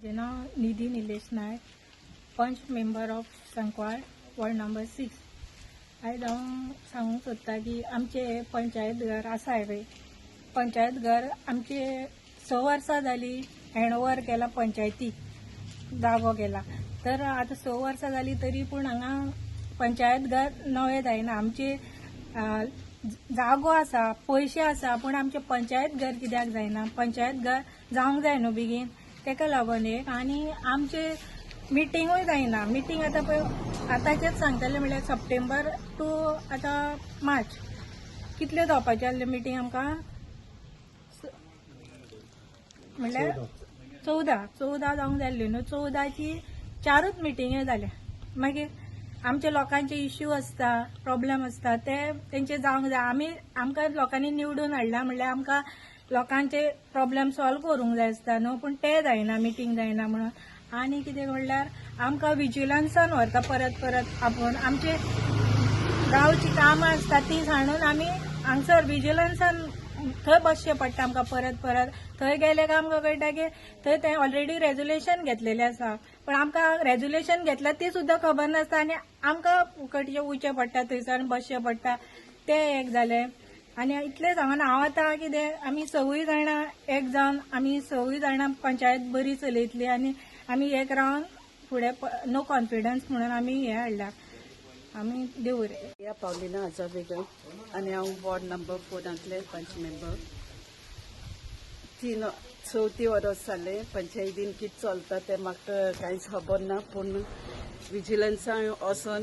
माझे नाव निधी Nilesh Naik, panch member of Sancoale ward number 6. आयज हांव सांगूंक सोदता की आमचे पंचायत घर आसा पळय, पंचायत घर आमचे 6 वर्सां जाली हँडओवर केला पंचायतीक, जागो केला. तर आतां 6 वर्सां जाली तरी पूण हांगा पंचायत घर नवें जायना. आमचे जागो आसा, पयशे आसा, पूण आमचे पंचायत घर कित्याक जायना? पंचायत घर जावंक जाय न्हू बेगीन, तेका लागून एक. आनी आमचे मिटिंगूय जायना. मिटींग आतां पळय आतांचेच सांगतले म्हणल्यार सप्टेंबर टू आतां मार्च कितले जावपाचे आसले मिटींग आमकां? म्हणल्यार 14 जावंक जाय न्हू. 14ची 4च मिटिंगे जाल्या. मागीर आमच्या लोकांचे इश्यू असता, प्रॉब्लेम असता, ते तेंचे जावंक जाय. आमकां लोकांनी निवडून हाडला म्हणल्यार आमकां लोकांचे प्रॉब्लेम सॉल्व करूंक जाय आसता न्हू, पूण ते जायना, मिटींग जायना म्हणून. आनी कितें म्हणल्यार आमकां विजिलन्सान व्हरता परत आपूण. आमचे गांवची कामां आसता ती हाडून आमी हांगसर विजिलन्सान थंय बसचें पडटा आमकां परत. थंय गेले काय आमकां कळटा की थंय ते ऑलरेडी रेजोल्युशन घेतलेलें आसा, पण आमकां रेजोल्युशन घेतला ती सुद्दां खबर नासता आनी आमकां फुकटचें वयचें पडटा, थंयसर बसचें पडटा. तें एक जालें. आनी इतलें सांगून हांव आतां कितें, आमी सगळीं जाणां एक जावन आमी सगळीं जाणां पंचायत बरी चलयतली आनी आमी एक रावन फुडें नो कॉन्फिडन्स म्हणून आमी हें हाडला. आमी देव बरें. पावलिना आजाबेगम आनी हांव वॉर्ड नंबर 4 पंच मेंबर. 34 वर्स जाले पंचायतीन कितें चलता तें म्हाका कांयच खबर ना, पूण विजिलन्सान वचोन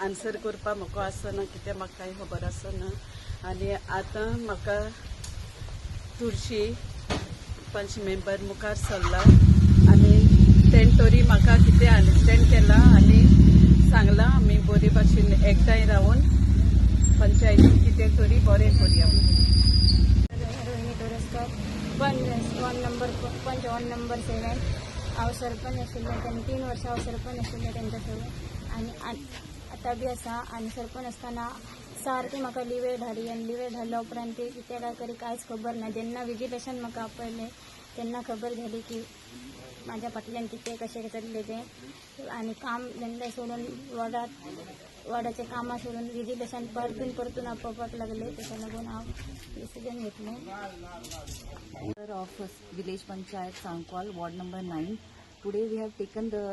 आन्सर करपा म्हाका आसना, कितें म्हाका कांय खबर आसना. आनी आतां म्हाका तुळशी पंच मेंबर मुखार सरला आनी तेणे तरी म्हाका कितें अंडरस्टँड केला आनी सांगला आमी बरे भाशेन एकठांय रावन पंचायतीन कितें तरी बरें करया. Rohini Toraskar, ward number 7. हांव सरपंच आशिल्लें तेन्ना 3 वर्सां हांव सरपंच आशिल्लें तेंच्या सोबत आनी आतां बी आसा. आनी सरपंच आसतना सारकी म्हाका लिवे धाडली आनी लिवे धाडल्या उपरांत ती कितें काय करी कांयच खबर ना. जेन्ना विजिलेशन म्हाका आपयलें तेन्ना खबर जाली की म्हाज्या फाटल्यान कितें कशें चल्लें तें. आनी काम धंदे सोडून वॉर्डाचें कामां सोडून विजिलेशन परतून आपवपाक लागले. तेका लागून हांव डिसिजन घेतलें. Of village panchayat Sankwal ward number 9. Today we have taken the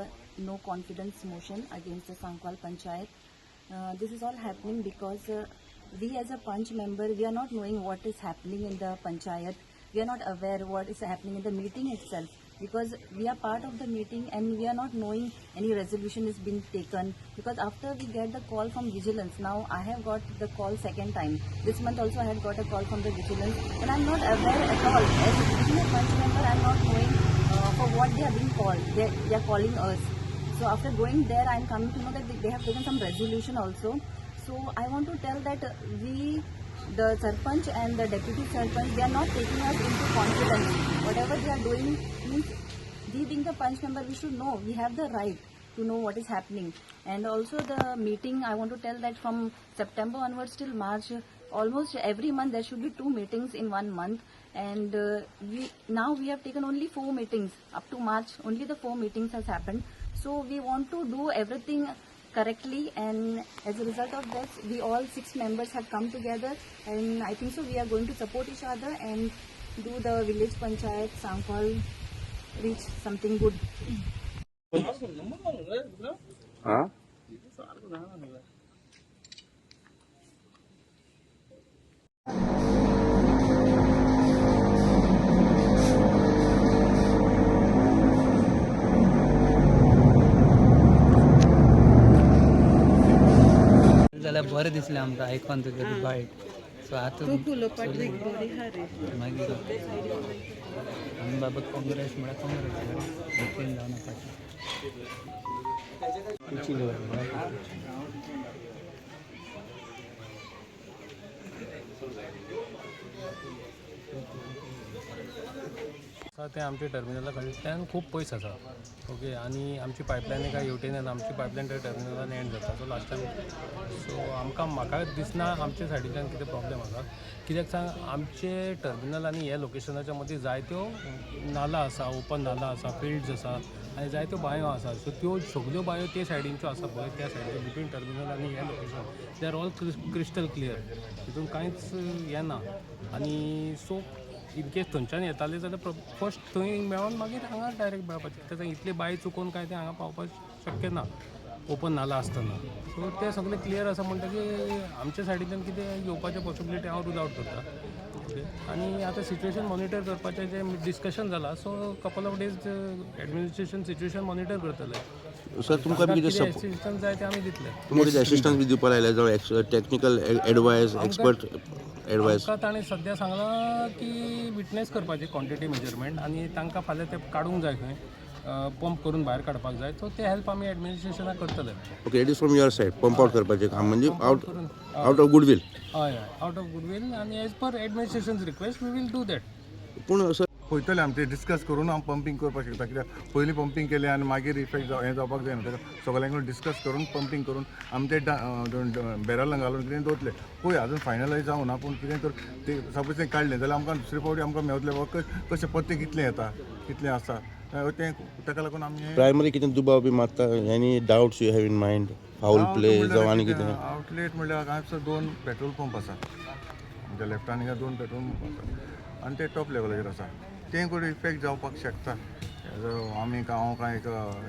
no confidence motion against the Sankwal panchayat. This is all happening because we as a punch member, we are not knowing what is happening in the panchayat. We are not aware what is happening in the meeting itself, because we are part of the meeting and we are not knowing any resolution is being taken. Because after we get the call from vigilance, now I have got the call second time. This month also I had got a call from the vigilance and I'm not aware at all. As being a punch member, I'm not knowing for what they are being called. They are calling us. So after going there, I'm coming to know that they have taken some resolution also. So I want to tell that the Sarpanch and the Deputy Sarpanch, they are not taking us into confidence. Whatever they are doing means, we being the Punch member, we should know. We have the right to know what is happening. And also the meeting, I want to tell that from September onwards till March, almost every month there should be 2 meetings in 1 month. And now we have taken only 4 meetings. Up to March, only the 4 meetings has happened. So we want to do everything correctly, and as a result of this, we all 6 members have come together, and I think so we are going to support each other and do the village panchayat Sankwal reach something good. जाल्यार बरें दिसलें आमकां आयकोन तुगेली वायट. So आतां मागीर आमी बाबा काँग्रेस म्हळ्यार काँग्रेस मिटींग जावना ते आमच्या टर्मिनला कडल्यान खूब पयस आसा ओके आनी आमची पायपलायन काय येवटेन आमची पायपलायन त्या टर्मिनलान एंड जाता सो लास्ट टायम सो म्हाका दिसना आमचे सायडीच्यान कितें प्रॉब्लेम आसा कित्याक सांग आमचे टर्मिनल आनी ह्या लोकेशनाच्या मदीं जायत्यो नाला आसा ओपन नाला आसा फिल्ड्स आसा आनी जायत्यो बांयो आसा सो त्यो सगल्यो बांयो ते सायडींच्यो आसा पळय त्या सायडीन बिटवीन टर्मिनल आनी हें location they are all crystal clear तितून कांयच हें ना आनी सो इन केस थंयच्यान येताले जाल्यार फर्स्ट थंय मेळोन मागीर हांगा डायरेक्ट मेळपाचें कित्याक इतले बाय चुकोवन काय ते हांगा पावपाक शक्य ना ओपन नाला आसतना सो ते सगळें क्लियर आसा म्हणटकीर आमच्या सायडीच्यान कितें येवपाचें पॉसिबिलिटी हांव रूल आवट करता ओके आनी आतां सिच्युएशन मॉनिटर करपाचें जें डिस्कशन जालां so couple of days administration situation monitor करतले सर तुमकां बी कितें एसिस्टन्स जाय ते आमी दितले तुमकां कितें एसिस्टन्स बी दिवपाक लायल्या जावं टॅक्निकल एडवायस एक्सपर्ट एडवायस आमकां ताणें सद्या सांगलां की विटनेस करपाची क्वॉन्टिटी मेजरमेंट आनी तांकां फाल्यां ते काडूंक जाय खंय पंप करून भायर काडपाक जाय सो ते हेल्प आमी एडमिनिस्ट्रेशनाक करतले okay it is from your side pump out करपाचें काम म्हणजे आउट ऑफ गुडविल हय हय आउट ऑफ गुडविल आनी as per administration request we will do that पूण सर पळयतले आमी ते डिस्कस करून हांव पंपींग करपाक शकता कित्याक पयलीं पंपींग केलें आनी मागीर इफेक्ट हें जावपाक जायना ताका सगळ्यांक डिस्कस करून पंपींग करून आमी ते बॅरलांक घालून कितें दवरतले पळय आजून फायनलायज जावना पूण कितें तर ते सपोज तें काडलें जाल्यार आमकां दुसरे फावटी आमकां मेवतले कशें पत्ते कितलें येता कितलें आसा तें ताका लागून आमी प्रायमरी कितें दुबाव बी मारता any doubts you have in mind foul play जावं आनी कितें आउटलेट म्हणल्यार हांगासर 2 पेट्रोल पंप आसा म्हणजे लेफ्टान 2 पेट्रोल पंप आसा आनी ते टॉप लेवलाचेर आसा तें कडेन इफेक्ट जावपाक शकता आमी हांव कांय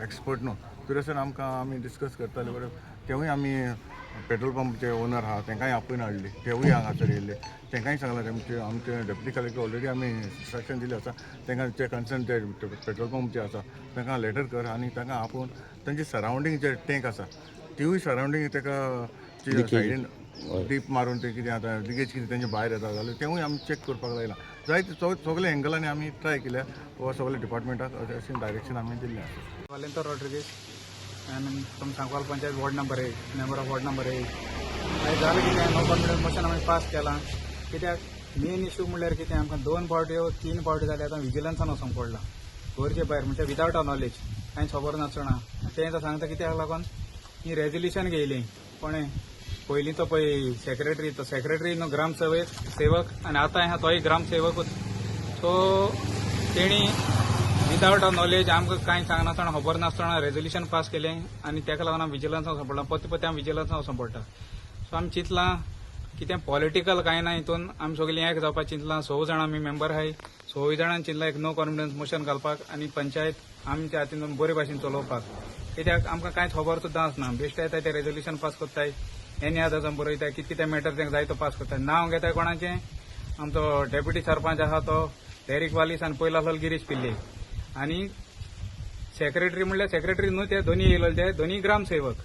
एक्सपर्ट न्हू दुसरे आमकां आमी डिस्कस करताले बरें तेवूय आमी पेट्रोल पंपचे ओनर आहा तेंकांय आपयन हाडले तेवूय हांगासर येयले तेंकांय सांगलां आमचे डेप्युटी कलेक्टर ऑलरेडी आमी इंस्ट्रक्शन दिलें आसा तेंकां जे कन्सर्न ते पेट्रोल पंप जे आसा तांकां लेटर कर आनी तांकां आपोवन तांचे सरावंडींग जे टँक आसा तिवूय सरावंडींग ताका सायडीन डीप मारून ते कितें आतां लिकेज कितें तेंचे भायर येता जाल्यार तेवूय आमी चॅक करपाक लायला जायते सगळे एंगलांनी आमी ट्राय केल्या वा सगळे डिपार्टमेंटाक अशें डायरेक्शन आमी दिल्लें आसा Valento Rodriguez and from Sankwal Panchayat Ward number 8, member of Ward number 8. आयज जालें कितें नो कॉन्फिडन्स मोशन आमी पास केलां कित्याक मेन इश्यू म्हणल्यार कितें आमकां 2 फावटी 3 फावटी जाले आतां विजिलन्सान वचोंक पडला घरचे भायर म्हणजे विदावट अ नॉलेज कांयच खबर नासतना तें सांगता कित्याक लागून ही रेजोल्युशन घेयली कोणें पयलीं तो पळय सेक्रेटरी न्हू ग्रामसेवक आनी आतां आहा तोय ग्रामसेवकूच सो तेणी विदावट अ नॉलेज आमकां कांय सांगनासतना खबर नासतना रेजोल्युशन पास केलें आनी ताका लागून आमी विजिलन्सान वचोंक पडला पत्ते आमी विजिलन्सान वचोंक पडटा सो आमी चिंतलां कितें पॉलिटिकल कांय ना हितून आमी सगळीं एक जावपाक चिंतलां 6 जाणां आमी मेंबर आहाय 6 जाणांनी चिंतलां एक नो कॉन्फिडन्स मोशन घालपाक आनी पंचायत आमच्या हातीन बरे भाशेन चलोवपाक कित्याक आमकां कांयच खबर सुद्दां आसना बेश्टे येताय ते रेजोल्युशन पास करताय एनी आदार बरयताय कितें मॅटर तेंका जाय तो पास करताय नांव घेताय कोणाचें आमचो डेप्युटी सरपंच आहा तो डेरिक वालीस आनी पयलो आसलो गिरीश पिल्ले आनी सेक्रेटरी म्हणल्यार सेक्रेटरी न्हू ते दोनी येयले ते दोनी ग्रामसेवक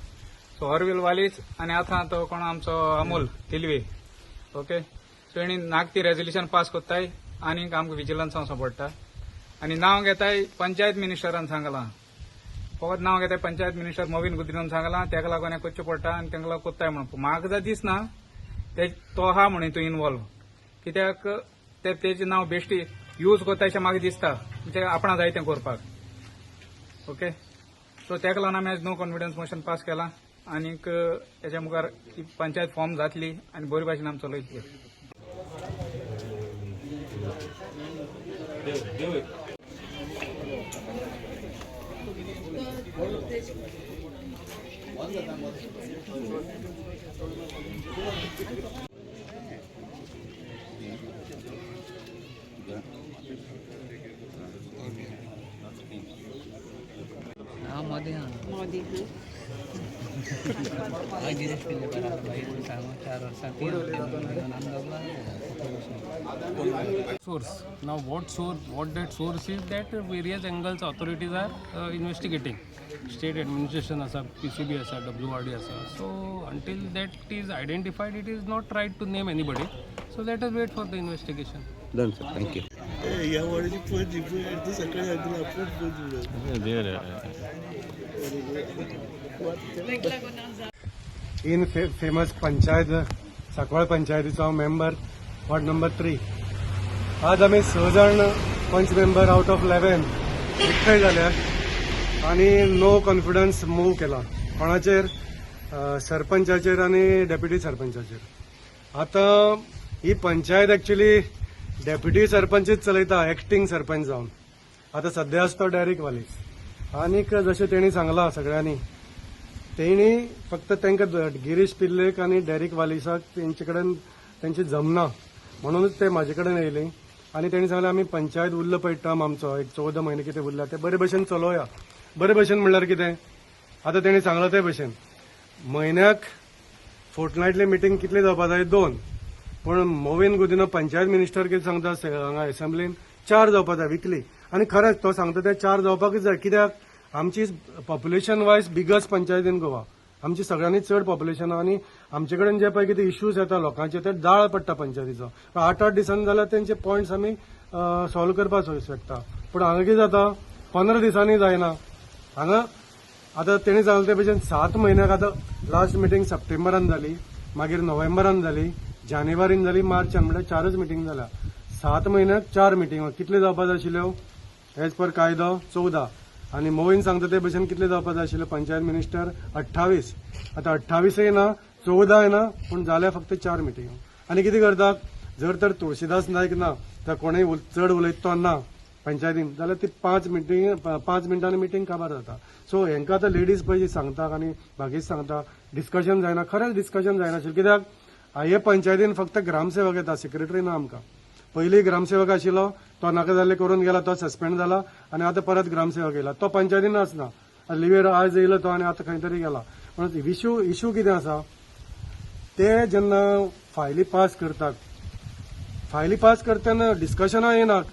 सो हॉरविल वालीस आनी आतां तो कोण आमचो अमोल तिलवे ओके सो हेणी नाक ती रेजोल्युशन पास करताय आनी आमकां विजिलन्सान वचोंक पडटा आनी नांव घेताय पंचायत मिनिस्टरान सांगलां फकत नांव घेताय पंचायत मिनिस्टर मोविन गुदिरान सांगलां ताका लागून हें करचें पडटा आनी तांकां लागून कोत्ताय म्हणून म्हाका जर दिसना तो आहा म्हणून हितून इनवॉल्व कित्याक तेजें नांव बेश्टी यूज करता अशें म्हाका दिसता म्हणजे आपणा जाय तें करपाक ओके सो ताका लागून आमी आयज नो कॉन्फिडन्स मोशन पास केलां आनीक हेच्या मुखार पंचायत फॉर्म जातली आनी बरे भाशेन आमी चलयतली मोदी गिरीश पिल्ले बरा भाई सांगो 4 वर्सां source. Now what that source is that various angles authorities are investigating. State administration asa, PCB asa, WRD asa. So until that is identified, it is not right to name anybody. So let us wait for the investigation. Done, sir. Thank you. In famous panchayat Sancoale पंचायतीचो हांव member ward number 3. आज आमी 6 जाण पंच member out of 11 एकठांय जाल्यात आणि no confidence move केला. कोणाचेर? सरपंचाचेर आणि डेप्युटी सरपंचाचेर. आता ही पंचायत एक्चुअली डेप्युटी सरपंचच चलयता, एक्टिंग सरपंच जावन. आता सध्या आसा तो डॅरिक वालीस. आनीक जशें तेणी सांगलां सगळ्यांनी, तेणी फक्त तांकां गिरीश पिल्लेक आनी डॅरिक वालिसाक तेंचे कडेन तेंचे जमना म्हणूनच ते म्हाजे कडेन येयले. आनी तेणी सांगलें आमी पंचायत उरलो पळय टर्म आमचो एक 14 म्हयने कितें उरला ते बरे भशेन चलोवया. बरे भशेन म्हणल्यार कितें? आतां तेणी सांगलां ते भशेन म्हयन्याक फोर्टनायटली मिटींग कितली जावपा जाय? 2. पूण मोविन गुदिनो पंचायत मिनिस्टर कितें सांगता हांगा एसेंब्लीन 4 जावपा जाय विकली. आनी खरेंच तो सांगता ते 4 जावपाकच जाय. कित्याक? आमची population wise biggest panchayat in Goa. आमची सगळ्यांनी चड पॉप्युलेशन आनी आमचे कडेन जे पळय कितें इश्यूज येता लोकांचे ते दाळ पडटा पंचायतीचो. 8-8 दिसांनी जाल्यार तेंचे पॉयंट्स आमी सॉल्व करपाक शकता. पूण हांगा कितें जाता? 15 दिसांनी जायना. हांगा आतां तेणी सांगलें ते भशेन 7 म्हयन्याक आतां लास्ट मिटींग सप्टेंबरान जाली, मागीर नोव्हेंबरान जाली, जानेवारीन जाली, मार्चान, म्हणल्यार 4च मिटींग जाल्या. 7 म्हयन्याक 4 मिटींग कितले जावपा जाय आशिल्ल्यो? एज पर कायदो 14. आनी मोवीन सांगता ते भशेन कितले जावपा जाय आशिल्ले पंचायत मिनिस्टर? 28. आतां 28 ना, 14 ना, पूण जाल्या फक्त 4 मिटींग. आनी कितें करतात? जर तर तुळशीदास नायक ना, तर कोणूय चड उलयता तो ना पंचायतीन, जाल्यार ती 5 मिनटांनी मिटींग काबार जाता. सो हेंकां आतां लेडीज पळय सांगता आनी बाकीच सांगता डिस्कशन जायना. खरेंच डिस्कशन जायना आशिल्लें. कित्याक हे पंचायतीन फक्त ग्रामसेवक येता, सेक्रेटरी ना आमकां. पयलीं ग्रामसेवक आशिल्लो, तो नाका जाल्ले करून गेला, तो सस्पेंड जाला आनी आतां परत ग्रामसेवक येयला. तो पंचायतीन आसना, लिवेर आज येयलो तो आनी आतां खंय तरी गेला. पूण इश्यू कितें आसा? ते जेन्ना फायली पास करतात, फायली पास करतना डिस्कशनां येनात.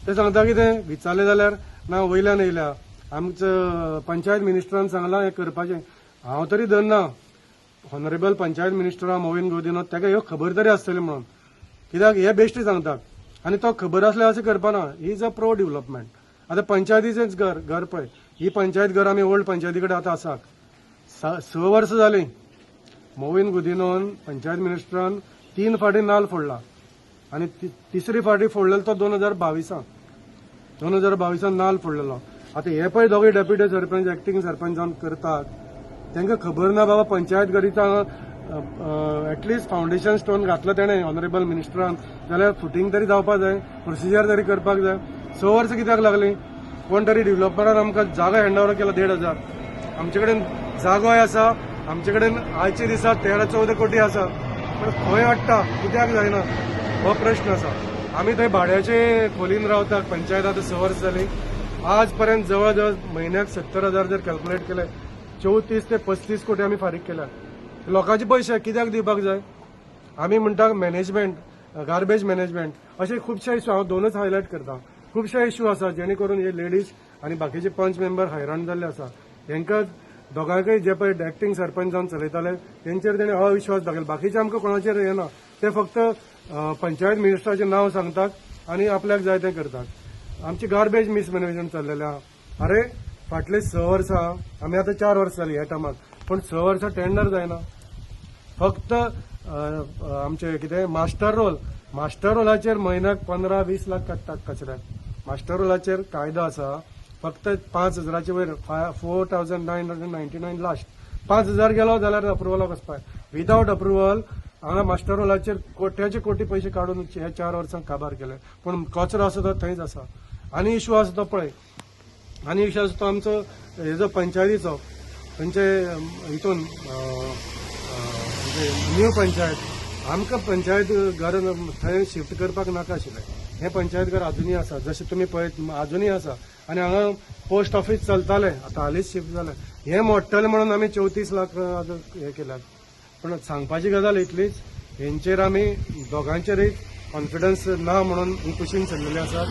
ते सांगता कितें? विचारलें जाल्यार ना वयल्यान येयल्या, आमचो पंचायत मिनिस्टरान सांगलां हें करपाचें. हांव तरी धरना ऑनरेबल पंचायत मिनिस्टर मोविन गुदिनो, ताका ह्यो खबर तरी आसतली म्हणून. कित्याक हे बेश्टी सांगतात आनी तो खबर आसल्यार अशें करपाना. He is a pro development. आतां पंचायतीचेंच घर पळय, ही पंचायत घर आमी ओल्ड पंचायती कडेन आतां आसात. 6 वर्सां जालीं. मोविन गुदिनोन पंचायत मिनिस्टरान 3 फावटी नाल्ल फोडला आनी तिसरी फावटी फोडलेलो तो 2022 नाल्ल फोडलेलो. आतां हे पळय दोगूय डेप्युटी सरपंच एक्टिंग सरपंच जावन करतात, तांकां खबर ना बाबा पंचायत घरीचा एटलिस्ट फावंडेशन स्टोन घातलो तेणें ऑनरेबल मिनिस्टरान, जाल्यार फुटींग तरी जावपाक जाय, प्रोसिजर तरी करपाक जाय. 6 वर्सां कित्याक लागलीं? कोण तरी डेव्हलपरान आमकां जागा हँड ओवर केला 1,500. आमचे कडेन जागोय आसा, आमचे कडेन आयचे दिसा 13-14 कोटी आसा, पूण खंय हाडटा? कित्याक जायना? हो प्रश्न आसा. आमी थंय भाड्याचे खोलीन रावतात. पंचायत आतां 6 वर्सां जालीं. आज पर्यंत जवळ जवळ म्हयन्याक 70,000 जर कॅल्क्युलेट केले, 34 ते 35 कोटी आमी फारीक केल्या. लोकांचे पयशे कित्याक दिवपाक जाय? आमी म्हणटा मॅनेजमेंट, गार्बेज मॅनेजमेंट, अशे खुबशे इश्यू हांव 2च हायलायट करता. खुबशे इश्यू आसा जेणे करून हे लेडीज आनी बाकीचे पंच मेंबर हैराण जाल्ले आसा. तांकां दोगांकय जे पळय एक्टिंग सरपंच जावन चलयताले तेंचेर तेणें अविश्वास दाखयलो. बाकीचे आमकां कोणाचेर येना, ते फक्त पंचायत मिनिस्टराचें नांव सांगतात आनी आपल्याक जाय तें करतात. आमची गार्बेज मिसमॅनेजमेंट चल्लेलें आहा. अरे फाटले 6 वर्सां, आमी आतां 4 वर्सां जालीं ह्या टर्माक, पूण 6 वर्सां टेंडर जायना. फक्त आमचे कितें मास्टर रोलाचेर म्हयन्याक 15-20 लाख काडटात कचऱ्याक. मास्टर रोलाचेर कायदो आसा, फक्त 5,000चे वयर 4,999 लास्ट. 5,000 गेलो जाल्यार अप्रुवलाक वचपाक. विदावट अप्रुवल हांगा मास्टर रोलाचेर कोट्याचे कोटी पयशे काडून हे 4 वर्सांक काबार केले. पूण कचरो आसा तो थंयच आसा. आनी इश्यू आसा तो पळय, आनी इश्यू आसा तो आमचो हेजो पंचायतीचो, खंयचे हितून न्यू पंचायत. आमकां पंचायत घर थंय शिफ्ट करपाक नाका आशिल्लें. हें पंचायत घर अजुनूय आसा, जशें तुमी पळयत अजुनूय आसा. आनी हांगा पोस्ट ऑफीस चलतालें, आतां हालींच शिफ्ट जालें. हें मोडटलें म्हणून आमी 34 लाख हें केल्यात. पूण सांगपाची गजाल इतलीच, हेंचेर आमी दोगांचेरय कॉन्फिडन्स ना म्हणून ही कुशीन सरलेली आसात.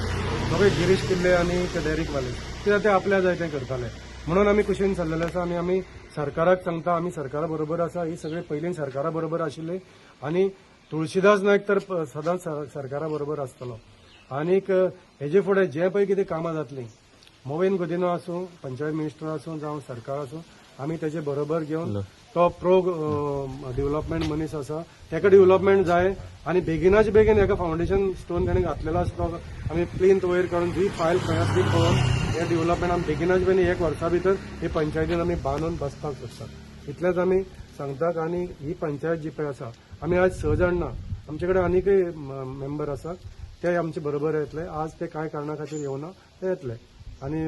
दोगूय गिरीश पिल्ले आनी ते डॅरिक वाले, कित्याक ते आपल्या जाय तें करताले म्हणून आमी कुशीन सरलेले आसा. आनी आमी सरकाराक सांगता, आमी सरकारा बरोबर आसा. ही सगळी पयलीं सरकारा बरोबर आशिल्ली आनी तुळशीदास नायक तर सदांच सरकारा बरोबर आसतलो. आनीक हेजे फुडें जे पळय कितें कामां जातलीं, मोविन गुदिनो आसूं, पंचायत मिनिस्टर आसूं जावं सरकार आसूं, आमी तेजे बरोबर घेवन तो प्रो डेव्हलपमेंट मनीस आसा तेका डेव्हलपमेंट जाय आनी बेगिनाच बेगीन हेका फावंडेशन स्टोन ताणें घातलेलो आसा तो आमी प्लेन वयर काडून जी फायल खंय आसा ती पळोवन हे डेव्हलपमेंट आमी बेगिनाच बेगीन 1 वर्सा भितर ही पंचायतीन आमी बांदून बसपाक सोदतात इतलेंच आमी सांगतात. आनी ही पंचायत जी पळय आसा आमी आज 6 जाण ना आमचे कडेन आनीकय मेंबर आसात ते आमचे बरोबर येतले. आज ते कांय कारणां खातीर येवना ते येतले आनी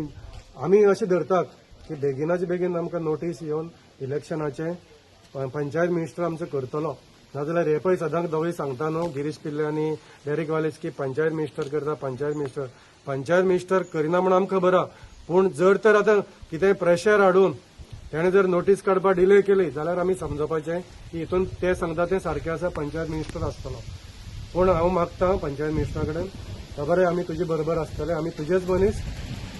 आमी अशें धरतात की बेगिनाच बेगीन आमकां नोटीस येवन इलेक्शनाचे पंचायत मिनिस्टर आमचो करतलो. नाजाल्यार हे पळय सदांच दोगूय सांगता न्हू गिरीश पिल्ले आनी डेरेक वालेस की पंचायत मिनिस्टर करता पंचायत मिनिस्टर करिना म्हणून आमकां खबर आहा. पूण जर तर आतां कितेंय प्रेशर हाडून तेणें जर नोटीस काडपाक डिले केली जाल्यार आमी समजपाचें की हितून ते सांगता तें सारकें आसा पंचायत मिनिस्टर आसतलो. पूण हांव मागतां पंचायत मिनिस्टरा कडेन खबर आमी तुजे बरोबर आसतले आमी तुजेच मनीस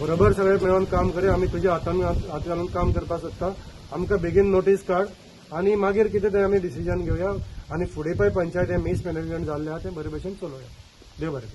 बरोबर सगळे मेळून काम करी आमी तुज्या हात घालून काम करपाक सोदता. आमकां बेगीन नोटीस काड आनी मागीर कितें तें आमी डिसिजन घेवया आनी फुडें पळय पंचायत हें मिसमॅनेजमेंट जाल्लें आहा तें बरे भशेन चलोवया. देव बरें.